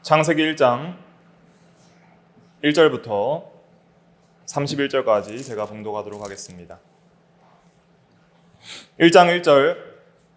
창세기 1장 1절부터 31절까지 제가 봉독하도록 하겠습니다. 1장 1절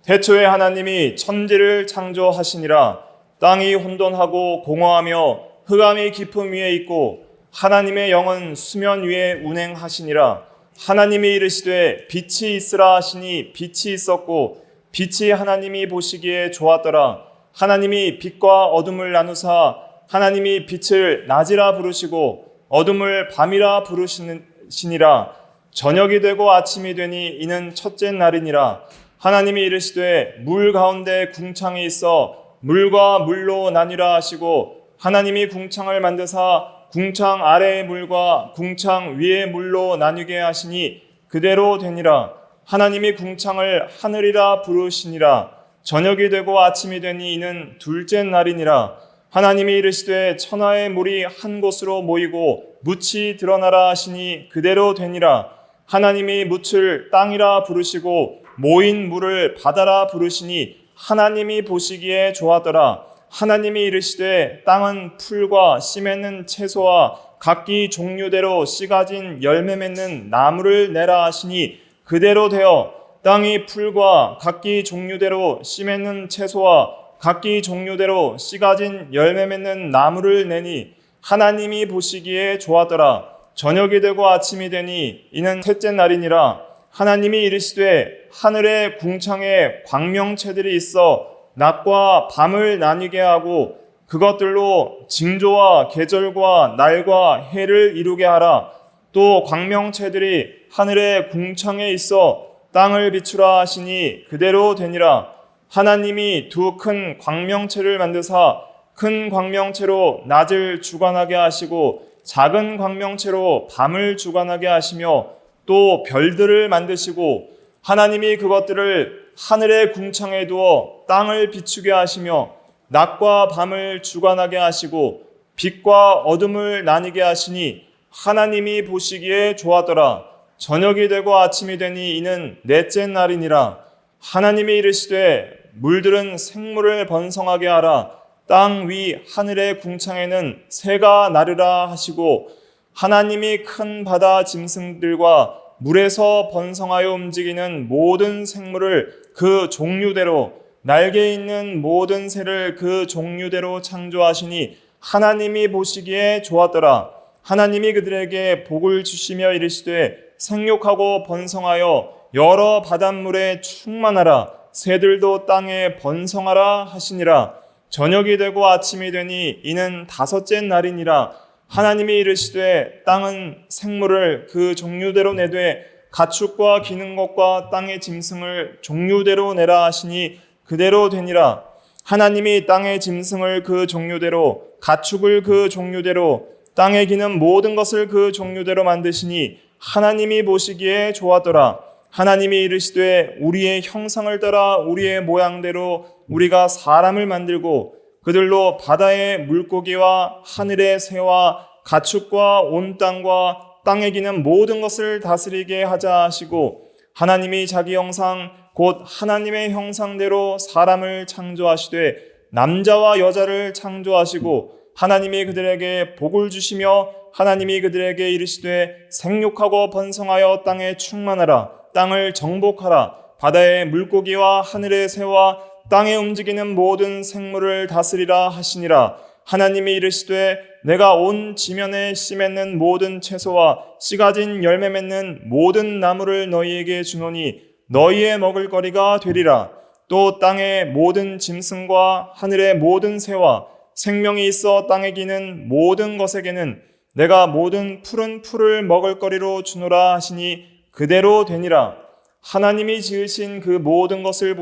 태초에 하나님이 천지를 창조하시니라. 땅이 혼돈하고 공허하며 흑암이 깊음 위에 있고 하나님의 영은 수면 위에 운행하시니라. 하나님이 이르시되 빛이 있으라 하시니 빛이 있었고 빛이 하나님이 보시기에 좋았더라. 하나님이 빛과 어둠을 나누사 하나님이 빛을 낮이라 부르시고 어둠을 밤이라 부르시니라. 저녁이 되고 아침이 되니 이는 첫째 날이니라. 하나님이 이르시되 물 가운데 궁창이 있어 물과 물로 나뉘라 하시고 하나님이 궁창을 만드사 궁창 아래의 물과 궁창 위의 물로 나뉘게 하시니 그대로 되니라. 하나님이 궁창을 하늘이라 부르시니라. 저녁이 되고 아침이 되니 이는 둘째 날이니라. 하나님이 이르시되 천하의 물이 한 곳으로 모이고 묻이 드러나라 하시니 그대로 되니라. 하나님이 묻을 땅이라 부르시고 모인 물을 바다라 부르시니 하나님이 보시기에 좋았더라. 하나님이 이르시되 땅은 풀과 씨 맺는 채소와 각기 종류대로 씨 가진 열매 맺는 나무를 내라 하시니 그대로 되어 땅이 풀과 각기 종류대로 씨 맺는 채소와 각기 종류대로 씨 가진 열매 맺는 나무를 내니 하나님이 보시기에 좋았더라. 저녁이 되고 아침이 되니 이는 셋째 날이니라. 하나님이 이르시되 하늘의 궁창에 광명체들이 있어 낮과 밤을 나뉘게 하고 그것들로 징조와 계절과 날과 해를 이루게 하라. 또 광명체들이 하늘의 궁창에 있어 땅을 비추라 하시니 그대로 되니라. 하나님이 두 큰 광명체를 만드사 큰 광명체로 낮을 주관하게 하시고 작은 광명체로 밤을 주관하게 하시며 또 별들을 만드시고 하나님이 그것들을 하늘의 궁창에 두어 땅을 비추게 하시며 낮과 밤을 주관하게 하시고 빛과 어둠을 나뉘게 하시니 하나님이 보시기에 좋았더라. 저녁이 되고 아침이 되니 이는 넷째 날이니라. 하나님이 이르시되 물들은 생물을 번성하게 하라. 땅 위 하늘의 궁창에는 새가 나르라 하시고 하나님이 큰 바다 짐승들과 물에서 번성하여 움직이는 모든 생물을 그 종류대로 날개 있는 모든 새를 그 종류대로 창조하시니 하나님이 보시기에 좋았더라. 하나님이 그들에게 복을 주시며 이르시되 생육하고 번성하여 여러 바닷물에 충만하라. 새들도 땅에 번성하라 하시니라. 저녁이 되고 아침이 되니 이는 다섯째 날이니라. 하나님이 이르시되 땅은 생물을 그 종류대로 내되 가축과 기는 것과 땅의 짐승을 종류대로 내라 하시니 그대로 되니라. 하나님이 땅의 짐승을 그 종류대로 가축을 그 종류대로 땅에 기는 모든 것을 그 종류대로 만드시니 하나님이 보시기에 좋았더라. 하나님이 이르시되 우리의 형상을 따라 우리의 모양대로 우리가 사람을 만들고 그들로 바다의 물고기와 하늘의 새와 가축과 온 땅과 땅에 기는 모든 것을 다스리게 하자 하시고 하나님이 자기 형상 곧 하나님의 형상대로 사람을 창조하시되 남자와 여자를 창조하시고 하나님이 그들에게 복을 주시며 하나님이 그들에게 이르시되 생육하고 번성하여 땅에 충만하라. 땅을 정복하라. 바다의 물고기와 하늘의 새와 땅에 움직이는 모든 생물을 다스리라 하시니라. 하나님이 이르시되 내가 온 지면에 씨 맺는 모든 채소와 씨 가진 열매 맺는 모든 나무를 너희에게 주노니 너희의 먹을거리가 되리라. 또 땅의 모든 짐승과 하늘의 모든 새와 생명이 있어 땅에 기는 모든 것에게는 내가 모든 푸른 풀을 먹을거리로 주노라 하시니 그대로 되니라. 하나님이 지으신 그 모든 것을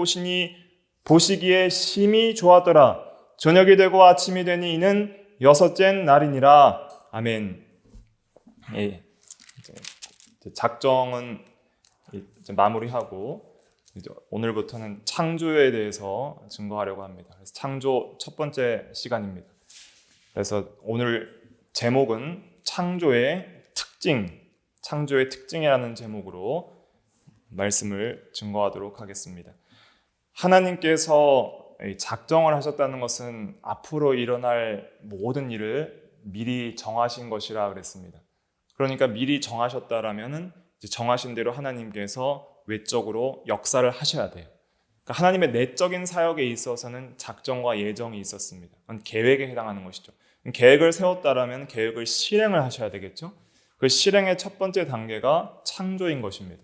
보시기에 심히 좋았더라. 저녁이 되고 아침이 되니 이는 여섯째 날이니라. 아멘. 예, 작정은 이제 마무리하고 이제 오늘부터는 창조에 대해서 증거하려고 합니다. 그래서 창조 첫 번째 시간입니다. 그래서 오늘 제목은 창조의 특징이라는 제목으로 말씀을 증거하도록 하겠습니다. 하나님께서 작정을 하셨다는 것은 앞으로 일어날 모든 일을 미리 정하신 것이라 그랬습니다. 그러니까 미리 정하셨다라면은 정하신 대로 하나님께서 외적으로 역사를 하셔야 돼요. 그러니까 하나님의 내적인 사역에 있어서는 작정과 예정이 있었습니다. 그건 계획에 해당하는 것이죠. 계획을 세웠다라면 계획을 실행을 하셔야 되겠죠. 그 실행의 첫 번째 단계가 창조인 것입니다.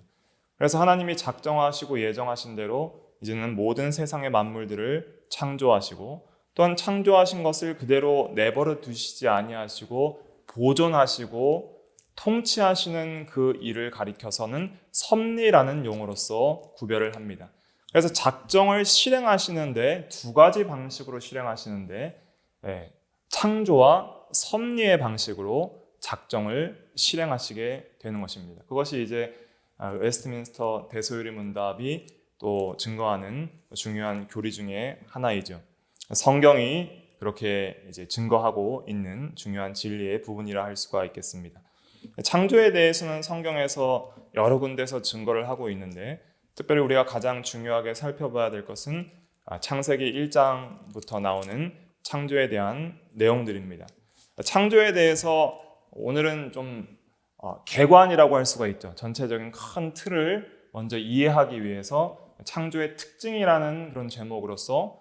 그래서 하나님이 작정하시고 예정하신 대로 이제는 모든 세상의 만물들을 창조하시고, 또한 창조하신 것을 그대로 내버려 두시지 아니하시고 보존하시고 통치하시는 그 일을 가리켜서는 섭리라는 용어로서 구별을 합니다. 그래서 작정을 실행하시는데 두 가지 방식으로 실행하시는데, 창조와 섭리의 방식으로 작정을 실행하시게 되는 것입니다. 그것이 이제 웨스트민스터 대소요리 문답이 또 증거하는 중요한 교리 중에 하나이죠. 성경이 그렇게 이제 증거하고 있는 중요한 진리의 부분이라 할 수가 있겠습니다. 창조에 대해서는 성경에서 여러 군데서 증거를 하고 있는데, 특별히 우리가 가장 중요하게 살펴봐야 될 것은 창세기 1장부터 나오는 창조에 대한 내용들입니다. 창조에 대해서 오늘은 좀 개관이라고 할 수가 있죠. 전체적인 큰 틀을 먼저 이해하기 위해서 창조의 특징이라는 그런 제목으로서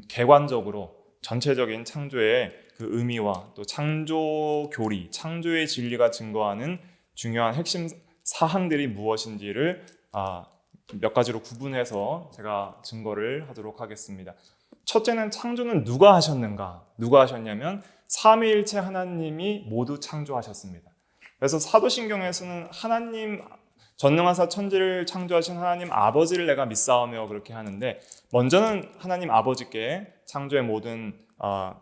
개관적으로 전체적인 창조의 그 의미와 또 창조 교리, 창조의 진리가 증거하는 중요한 핵심 사항들이 무엇인지를 몇 가지로 구분해서 제가 증거를 하도록 하겠습니다. 첫째는 창조는 누가 하셨는가? 누가 하셨냐면 삼위일체 하나님이 모두 창조하셨습니다. 그래서 사도신경에서는 하나님, 전능하사 천지를 창조하신 하나님 아버지를 내가 믿사오며 그렇게 하는데, 먼저는 하나님 아버지께 창조의 모든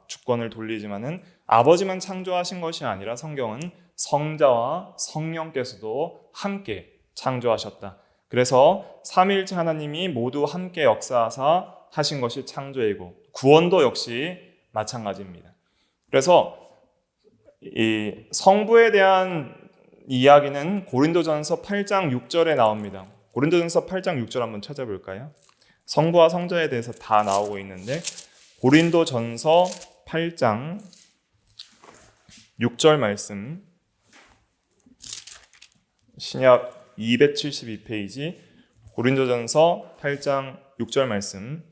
주권을 돌리지만은 아버지만 창조하신 것이 아니라 성경은 성자와 성령께서도 함께 창조하셨다. 그래서 삼위일체 하나님이 모두 함께 역사하사 하신 것이 창조이고, 구원도 역시 마찬가지입니다. 그래서 이 성부에 대한 이야기는 고린도전서 8장 6절에 나옵니다. 고린도전서 8장 6절 한번 찾아볼까요? 성부와 성자에 대해서 다 나오고 있는데, 고린도전서 8장 6절 말씀, 신약 272페이지 고린도전서 8장 6절 말씀,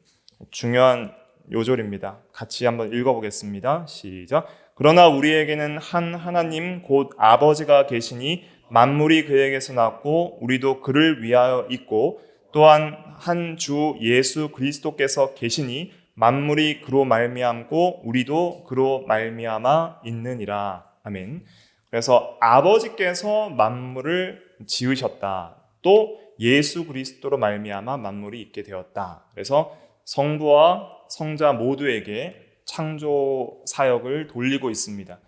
중요한 요절입니다. 같이 한번 읽어보겠습니다. 시작. 그러나 우리에게는 한 하나님 곧 아버지가 계시니 만물이 그에게서 났고 우리도 그를 위하여 있고, 또한 한 주 예수 그리스도께서 계시니 만물이 그로 말미암고 우리도 그로 말미암아 있느니라. 아멘. 그래서 아버지께서 만물을 지으셨다. 또 예수 그리스도로 말미암아 만물이 있게 되었다. 그래서 성부와 성자 모두에게 창조 사역을 돌리고 있습니다.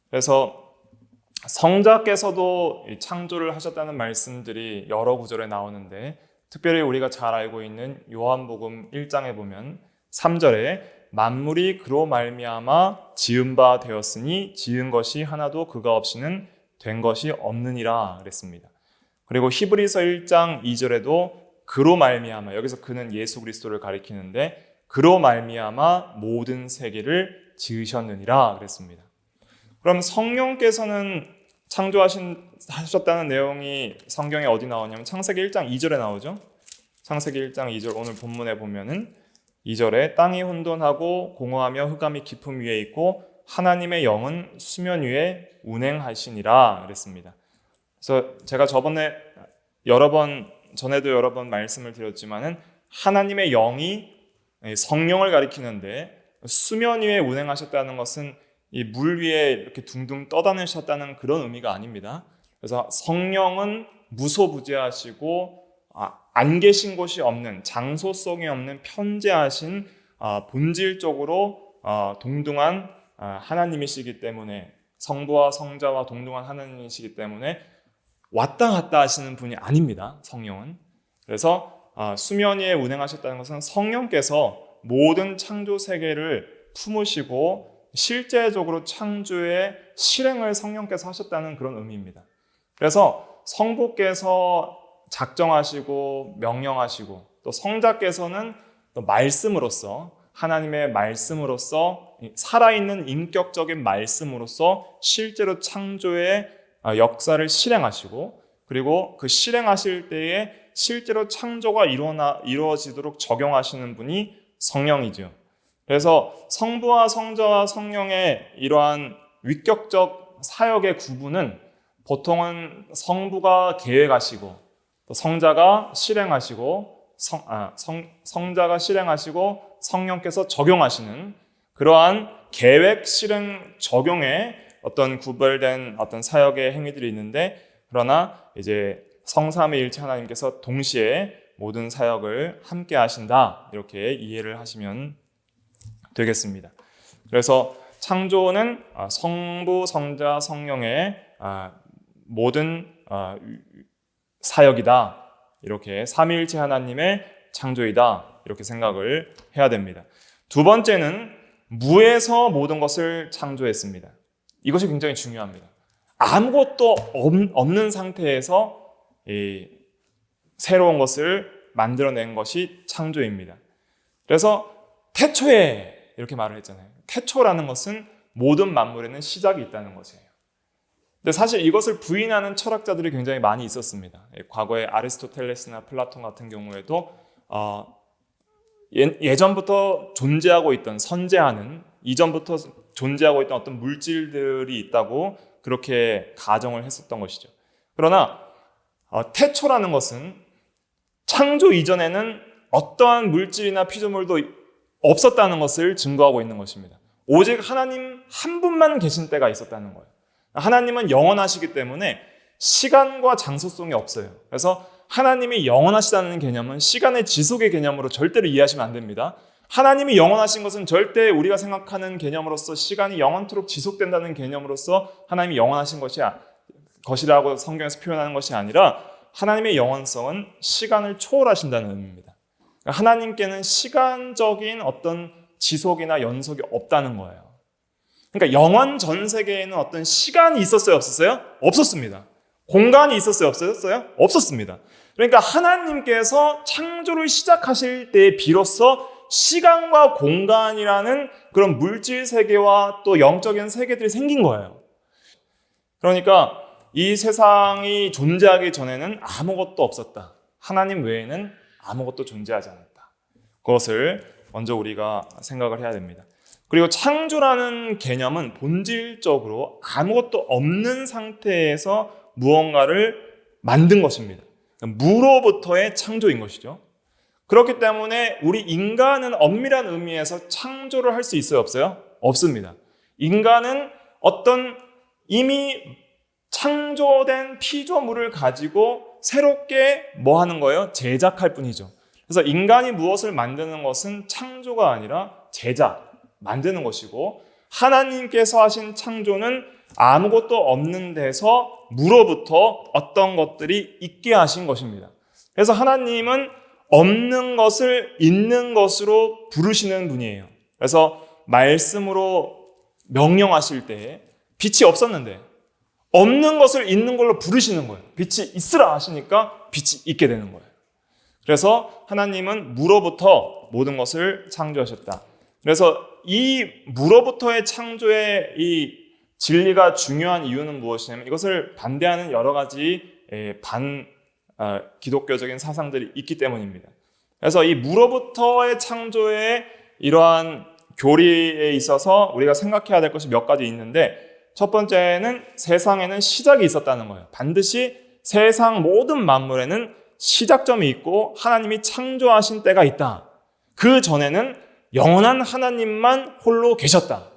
그래서 성자께서도 창조를 하셨다는 말씀들이 여러 구절에 나오는데, 특별히 우리가 잘 알고 있는 요한복음 1장에 보면 3절에 만물이 그로 말미암아 지은 바 되었으니 지은 것이 하나도 그가 없이는 된 것이 없느니라 그랬습니다. 그리고 히브리서 1장 2절에도 그로 말미암아, 여기서 그는 예수 그리스도를 가리키는데 그로 말미암아 모든 세계를 지으셨느니라 그랬습니다. 그럼 성령께서는 창조하셨다는 내용이 성경에 어디 나오냐면 창세기 1장 2절에 나오죠. 창세기 1장 2절 오늘 본문에 보면은 2절에 땅이 혼돈하고 공허하며 흑암이 깊음 위에 있고 하나님의 영은 수면 위에 운행하시니라 그랬습니다. 그래서 제가 전에도 여러 번 말씀을 드렸지만은 하나님의 영이 성령을 가리키는데, 수면 위에 운행하셨다는 것은 이 물 위에 이렇게 둥둥 떠다니셨다는 그런 의미가 아닙니다. 그래서 성령은 무소부재하시고 안 계신 곳이 없는, 장소성이 없는 편재하신 본질적으로 동등한 하나님이시기 때문에, 성부와 성자와 동등한 하나님이시기 때문에 왔다 갔다 하시는 분이 아닙니다. 성령은. 그래서 수면 위에 운행하셨다는 것은 성령께서 모든 창조 세계를 품으시고 실제적으로 창조의 실행을 성령께서 하셨다는 그런 의미입니다. 그래서 성부께서 작정하시고 명령하시고, 또 성자께서는 또 말씀으로써 하나님의 말씀으로서 살아있는 인격적인 말씀으로서 실제로 창조의 역사를 실행하시고 그리고 그 실행하실 때에 실제로 창조가 이루어지도록 적용하시는 분이 성령이죠. 그래서 성부와 성자와 성령의 이러한 위격적 사역의 구분은 보통은 성부가 계획하시고 또 성자가 실행하시고 성자가 실행하시고 성령께서 적용하시는 그러한 계획, 실행, 적용의 어떤 구별된 어떤 사역의 행위들이 있는데 그러나 이제 성삼위일체 하나님께서 동시에 모든 사역을 함께 하신다 이렇게 이해를 하시면 되겠습니다. 그래서 창조는 성부, 성자, 성령의 모든 사역이다. 이렇게 삼위일체 하나님의 창조이다. 이렇게 생각을 해야 됩니다. 두 번째는 무에서 모든 것을 창조했습니다. 이것이 굉장히 중요합니다. 아무것도 없는 상태에서 새로운 것을 만들어낸 것이 창조입니다. 그래서 태초에 이렇게 말을 했잖아요. 태초라는 것은 모든 만물에는 시작이 있다는 것이에요. 근데 사실 이것을 부인하는 철학자들이 굉장히 많이 있었습니다. 과거에 아리스토텔레스나 플라톤 같은 경우에도 예전부터 존재하고 있던 선재하는 이전부터 존재하고 있던 어떤 물질들이 있다고 그렇게 가정을 했었던 것이죠. 그러나 태초라는 것은 창조 이전에는 어떠한 물질이나 피조물도 없었다는 것을 증거하고 있는 것입니다. 오직 하나님 한 분만 계신 때가 있었다는 거예요. 하나님은 영원하시기 때문에 시간과 장소성이 없어요. 그래서 하나님이 영원하시다는 개념은 시간의 지속의 개념으로 절대로 이해하시면 안 됩니다. 하나님이 영원하신 것은 절대 우리가 생각하는 개념으로서 시간이 영원토록 지속된다는 개념으로서 하나님이 영원하신 것이라고 성경에서 표현하는 것이 아니라 하나님의 영원성은 시간을 초월하신다는 의미입니다. 하나님께는 시간적인 어떤 지속이나 연속이 없다는 거예요. 그러니까 영원 전 세계에는 어떤 시간이 있었어요? 없었어요? 없었습니다. 공간이 있었어요? 없었어요? 없었습니다. 그러니까 하나님께서 창조를 시작하실 때 비로소 시간과 공간이라는 그런 물질 세계와 또 영적인 세계들이 생긴 거예요. 그러니까 이 세상이 존재하기 전에는 아무것도 없었다. 하나님 외에는 아무것도 존재하지 않았다. 그것을 먼저 우리가 생각을 해야 됩니다. 그리고 창조라는 개념은 본질적으로 아무것도 없는 상태에서 무언가를 만든 것입니다. 무로부터의 창조인 것이죠. 그렇기 때문에 우리 인간은 엄밀한 의미에서 창조를 할 수 있어요? 없어요? 없습니다. 인간은 어떤 이미 창조된 피조물을 가지고 새롭게 뭐 하는 거예요? 제작할 뿐이죠. 그래서 인간이 무엇을 만드는 것은 창조가 아니라 제작, 만드는 것이고 하나님께서 하신 창조는 아무것도 없는 데서 무로부터 어떤 것들이 있게 하신 것입니다. 그래서 하나님은 없는 것을 있는 것으로 부르시는 분이에요. 그래서 말씀으로 명령하실 때 빛이 없었는데 없는 것을 있는 걸로 부르시는 거예요. 빛이 있으라 하시니까 빛이 있게 되는 거예요. 그래서 하나님은 무로부터 모든 것을 창조하셨다. 그래서 이 무로부터의 창조의 이 진리가 중요한 이유는 무엇이냐면 이것을 반대하는 여러 가지 기독교적인 사상들이 있기 때문입니다. 그래서 이 무로부터의 창조의 이러한 교리에 있어서 우리가 생각해야 될 것이 몇 가지 있는데 첫 번째는 세상에는 시작이 있었다는 거예요. 반드시 세상 모든 만물에는 시작점이 있고 하나님이 창조하신 때가 있다. 그 전에는 영원한 하나님만 홀로 계셨다.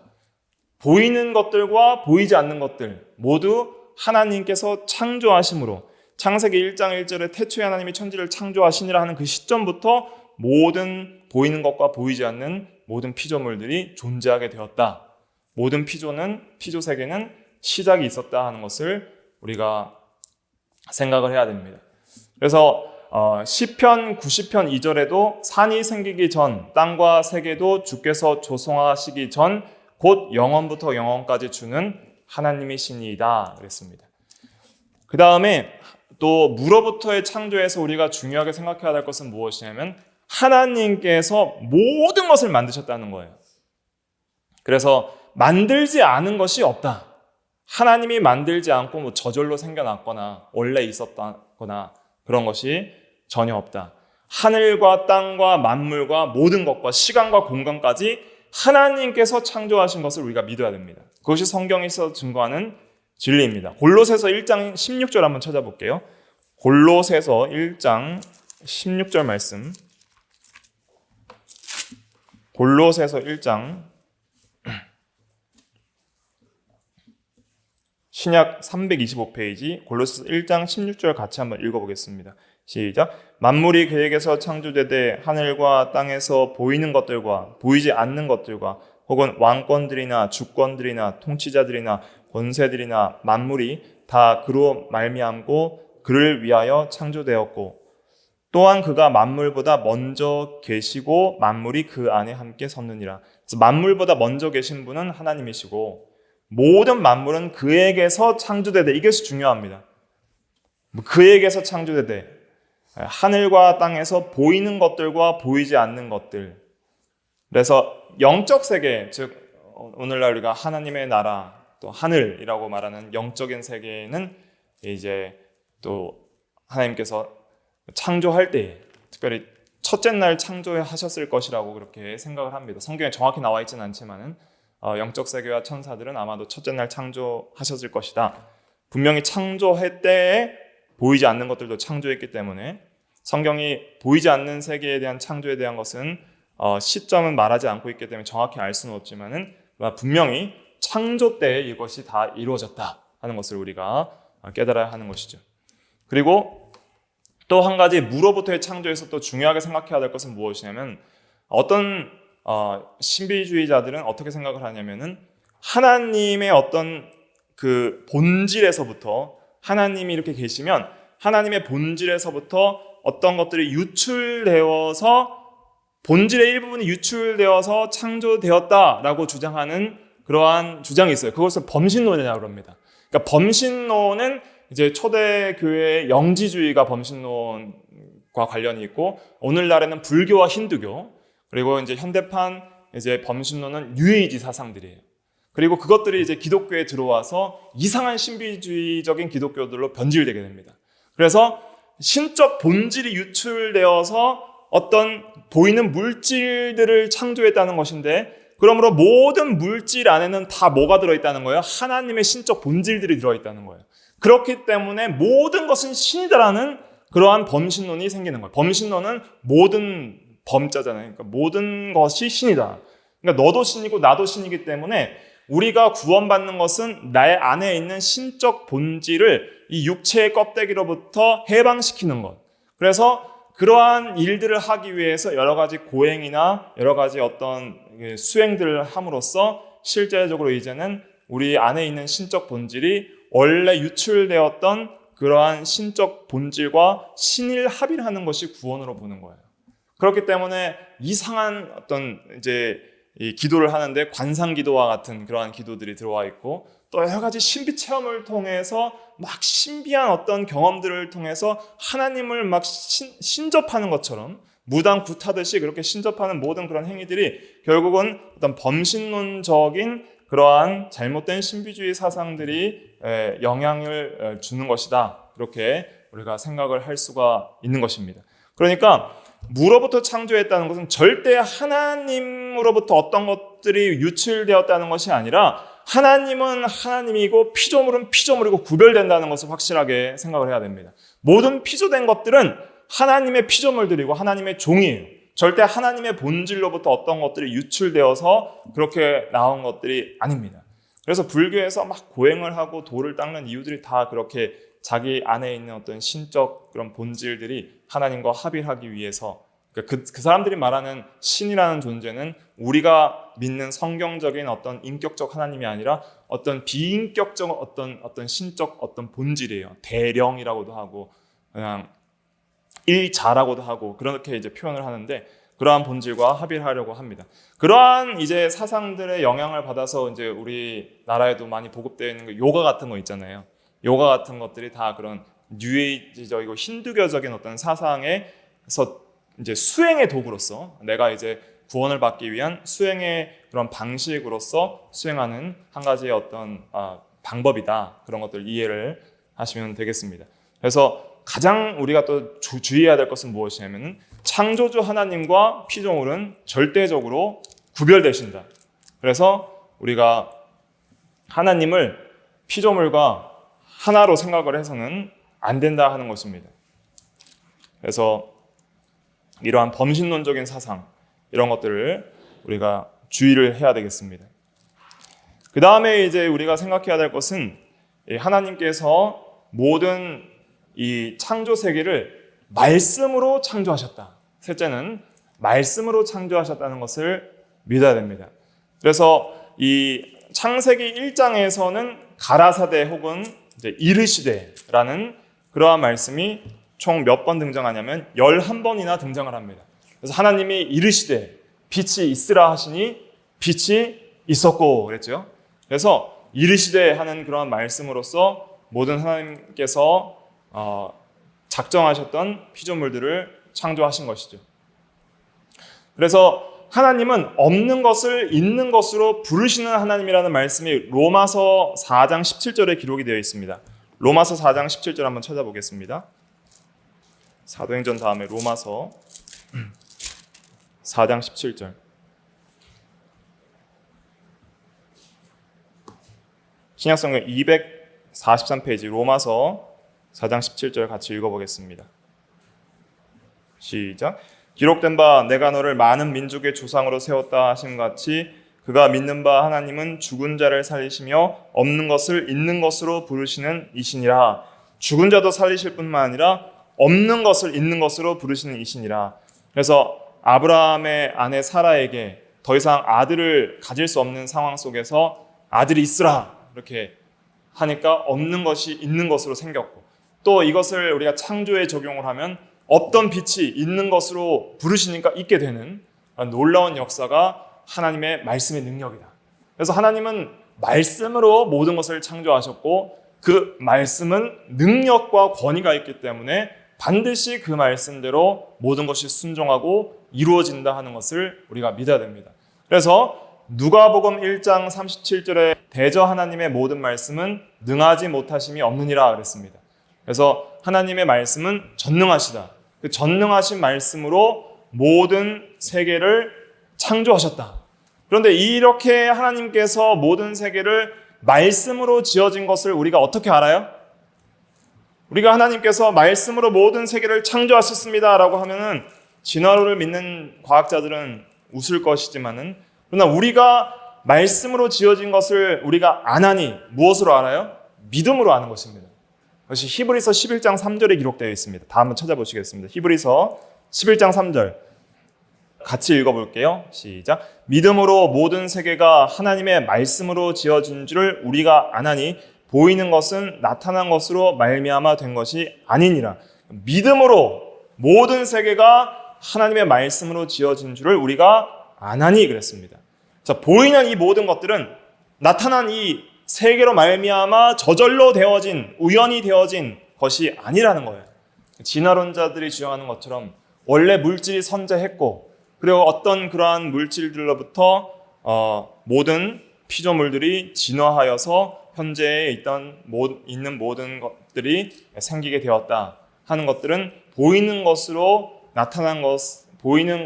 보이는 것들과 보이지 않는 것들 모두 하나님께서 창조하심으로 창세기 1장 1절에 태초에 하나님이 천지를 창조하시니라 하는 그 시점부터 모든 보이는 것과 보이지 않는 모든 피조물들이 존재하게 되었다. 모든 피조 세계는 시작이 있었다 하는 것을 우리가 생각을 해야 됩니다. 그래서 시편 90편 2절에도 산이 생기기 전 땅과 세계도 주께서 조성하시기 전 곧 영원부터 영원까지 주는 하나님이시니이다 그랬습니다. 그 다음에 또 무로부터의 창조에서 우리가 중요하게 생각해야 될 것은 무엇이냐면 하나님께서 모든 것을 만드셨다는 거예요. 그래서 만들지 않은 것이 없다. 하나님이 만들지 않고 뭐 저절로 생겨났거나 원래 있었다거나 그런 것이 전혀 없다. 하늘과 땅과 만물과 모든 것과 시간과 공간까지 하나님께서 창조하신 것을 우리가 믿어야 됩니다. 그것이 성경에서 증거하는 진리입니다. 골로새서 1장 16절 한번 찾아볼게요. 골로새서 1장 16절 말씀. 골로새서 1장 신약 325페이지 골로새서 1장 16절 같이 한번 읽어보겠습니다. 시작. 만물이 그에게서 창조되되 하늘과 땅에서 보이는 것들과 보이지 않는 것들과 혹은 왕권들이나 주권들이나 통치자들이나 권세들이나 만물이 다 그로 말미암고 그를 위하여 창조되었고 또한 그가 만물보다 먼저 계시고 만물이 그 안에 함께 섰느니라. 그래서 만물보다 먼저 계신 분은 하나님이시고 모든 만물은 그에게서 창조되되, 이것이 중요합니다. 그에게서 창조되되 하늘과 땅에서 보이는 것들과 보이지 않는 것들. 그래서 영적 세계, 즉 오늘날 우리가 하나님의 나라 또 하늘이라고 말하는 영적인 세계는 이제 또 하나님께서 창조할 때 특별히 첫째 날 창조하셨을 것이라고 그렇게 생각을 합니다. 성경에 정확히 나와 있지는 않지만은 영적 세계와 천사들은 아마도 첫째 날 창조하셨을 것이다. 분명히 창조할 때에 보이지 않는 것들도 창조했기 때문에 성경이 보이지 않는 세계에 대한 창조에 대한 것은 시점은 말하지 않고 있기 때문에 정확히 알 수는 없지만은 분명히 창조 때에 이것이 다 이루어졌다 하는 것을 우리가 깨달아야 하는 것이죠. 그리고 또 한 가지 무로부터의 창조에서 또 중요하게 생각해야 될 것은 무엇이냐면 어떤 신비주의자들은 어떻게 생각을 하냐면은 하나님의 어떤 그 본질에서부터 하나님이 이렇게 계시면 하나님의 본질에서부터 어떤 것들이 유출되어서 본질의 일부분이 유출되어서 창조되었다라고 주장하는 그러한 주장이 있어요. 그것을 범신론이라고 합니다. 그러니까 범신론은 이제 초대교회의 영지주의가 범신론과 관련이 있고 오늘날에는 불교와 힌두교 그리고 이제 현대판 이제 범신론은 뉴에이지 사상들이에요. 그리고 그것들이 이제 기독교에 들어와서 이상한 신비주의적인 기독교들로 변질되게 됩니다. 그래서 신적 본질이 유출되어서 어떤 보이는 물질들을 창조했다는 것인데 그러므로 모든 물질 안에는 다 뭐가 들어있다는 거예요? 하나님의 신적 본질들이 들어있다는 거예요. 그렇기 때문에 모든 것은 신이다라는 그러한 범신론이 생기는 거예요. 범신론은 모든 범자잖아요. 그러니까 모든 것이 신이다. 그러니까 너도 신이고 나도 신이기 때문에 우리가 구원받는 것은 나의 안에 있는 신적 본질을 이 육체의 껍데기로부터 해방시키는 것. 그래서 그러한 일들을 하기 위해서 여러 가지 고행이나 여러 가지 어떤 수행들을 함으로써 실제적으로 이제는 우리 안에 있는 신적 본질이 원래 유출되었던 그러한 신적 본질과 신일합일하는 것이 구원으로 보는 거예요. 그렇기 때문에 이상한 어떤 이제 이 기도를 하는데 관상기도와 같은 그러한 기도들이 들어와 있고 또 여러 가지 신비 체험을 통해서 막 신비한 어떤 경험들을 통해서 하나님을 막 신접하는 것처럼 무당 굿하듯이 그렇게 신접하는 모든 그런 행위들이 결국은 어떤 범신론적인 그러한 잘못된 신비주의 사상들이 영향을 주는 것이다. 그렇게 우리가 생각을 할 수가 있는 것입니다. 그러니까 무로부터 창조했다는 것은 절대 하나님으로부터 어떤 것들이 유출되었다는 것이 아니라 하나님은 하나님이고 피조물은 피조물이고 구별된다는 것을 확실하게 생각을 해야 됩니다. 모든 피조된 것들은 하나님의 피조물들이고 하나님의 종이에요. 절대 하나님의 본질로부터 어떤 것들이 유출되어서 그렇게 나온 것들이 아닙니다. 그래서 불교에서 막 고행을 하고 돌을 닦는 이유들이 다 그렇게 자기 안에 있는 어떤 신적 그런 본질들이 하나님과 합일하기 위해서 그 사람들이 말하는 신이라는 존재는 우리가 믿는 성경적인 어떤 인격적 하나님이 아니라 어떤 비인격적 어떤 신적 어떤 본질이에요. 대령이라고도 하고 그냥 일자라고도 하고 그렇게 이제 표현을 하는데 그러한 본질과 합일하려고 합니다. 그러한 이제 사상들의 영향을 받아서 이제 우리나라에도 많이 보급되어 있는 그 요가 같은 거 있잖아요. 요가 같은 것들이 다 그런 뉴에이지적이고 힌두교적인 어떤 사상에서 이제 수행의 도구로서 내가 이제 구원을 받기 위한 수행의 그런 방식으로서 수행하는 한 가지의 어떤 방법이다. 그런 것들 이해를 하시면 되겠습니다. 그래서 가장 우리가 또 주의해야 될 것은 무엇이냐면 창조주 하나님과 피조물은 절대적으로 구별되신다. 그래서 우리가 하나님을 피조물과 하나로 생각을 해서는 안 된다 하는 것입니다. 그래서 이러한 범신론적인 사상 이런 것들을 우리가 주의를 해야 되겠습니다. 그 다음에 이제 우리가 생각해야 될 것은 하나님께서 모든 이 창조 세계를 말씀으로 창조하셨다. 셋째는 말씀으로 창조하셨다는 것을 믿어야 됩니다. 그래서 이 창세기 1장에서는 가라사대 혹은 이제 이르시되라는 그러한 말씀이 총 몇 번 등장하냐면 11번이나 등장을 합니다. 그래서 하나님이 이르시되 빛이 있으라 하시니 빛이 있었고 그랬죠. 그래서 이르시되 하는 그런 말씀으로서 모든 하나님께서 작정하셨던 피조물들을 창조하신 것이죠. 그래서 하나님은 없는 것을 있는 것으로 부르시는 하나님이라는 말씀이 로마서 4장 17절에 기록이 되어 있습니다. 로마서 4장 17절 한번 찾아보겠습니다. 사도행전 다음에 로마서 4장 17절. 신약성경 243페이지 로마서 4장 17절 같이 읽어보겠습니다. 시작. 기록된 바 내가 너를 많은 민족의 조상으로 세웠다 하심 같이 그가 믿는 바 하나님은 죽은 자를 살리시며 없는 것을 있는 것으로 부르시는 이시니라. 죽은 자도 살리실 뿐만 아니라 없는 것을 있는 것으로 부르시는 이시니라. 그래서 아브라함의 아내 사라에게 더 이상 아들을 가질 수 없는 상황 속에서 아들이 있으라 이렇게 하니까 없는 것이 있는 것으로 생겼고, 또 이것을 우리가 창조에 적용을 하면 없던 빛이 있는 것으로 부르시니까 있게 되는 놀라운 역사가 하나님의 말씀의 능력이다. 그래서 하나님은 말씀으로 모든 것을 창조하셨고 그 말씀은 능력과 권위가 있기 때문에 반드시 그 말씀대로 모든 것이 순종하고 이루어진다 하는 것을 우리가 믿어야 됩니다. 그래서 누가복음 1장 37절에 대저 하나님의 모든 말씀은 능하지 못하심이 없느니라 그랬습니다. 그래서 하나님의 말씀은 전능하시다. 그 전능하신 말씀으로 모든 세계를 창조하셨다. 그런데 이렇게 하나님께서 모든 세계를 말씀으로 지어진 것을 우리가 어떻게 알아요? 우리가 하나님께서 말씀으로 모든 세계를 창조하셨습니다 라고 하면은 진화론을 믿는 과학자들은 웃을 것이지만은, 그러나 우리가 말씀으로 지어진 것을 우리가 안 하니 무엇으로 알아요? 믿음으로 아는 것입니다. 그것이 히브리서 11장 3절에 기록되어 있습니다. 다 한번 찾아보시겠습니다. 히브리서 11장 3절 같이 읽어볼게요. 시작. 믿음으로 모든 세계가 하나님의 말씀으로 지어진 줄을 우리가 아나니 보이는 것은 나타난 것으로 말미암아 된 것이 아니니라. 믿음으로 모든 세계가 하나님의 말씀으로 지어진 줄을 우리가 아나니 그랬습니다. 자, 보이는 이 모든 것들은 나타난 이 세계로 말미암아 저절로 되어진, 우연히 되어진 것이 아니라는 거예요. 진화론자들이 주장하는 것처럼 원래 물질이 선재했고, 그리고 어떤 그러한 물질들로부터 모든 피조물들이 진화하여서 현재에 있는 모든 것들이 생기게 되었다 하는 것들은 보이는 것으로 나타난 것, 보이는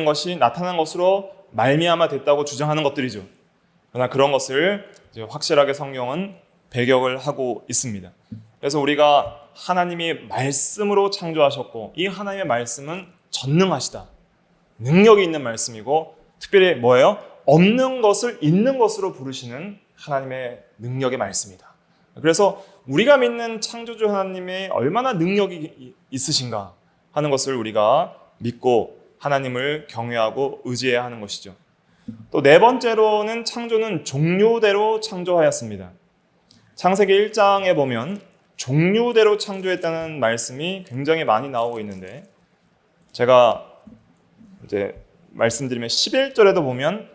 것이 나타난 것으로 말미암아 됐다고 주장하는 것들이죠. 그러나 그런 것을 이제 확실하게 성경은 배격을 하고 있습니다. 그래서 우리가 하나님이 말씀으로 창조하셨고 이 하나님의 말씀은 전능하시다. 능력이 있는 말씀이고 특별히 뭐예요? 없는 것을 있는 것으로 부르시는 하나님의 능력의 말씀이다. 그래서 우리가 믿는 창조주 하나님의 얼마나 능력이 있으신가 하는 것을 우리가 믿고 하나님을 경외하고 의지해야 하는 것이죠. 또 네 번째로는 창조는 종류대로 창조하였습니다. 창세기 1장에 보면 종류대로 창조했다는 말씀이 굉장히 많이 나오고 있는데, 제가 이제 말씀드리면 11절에도 보면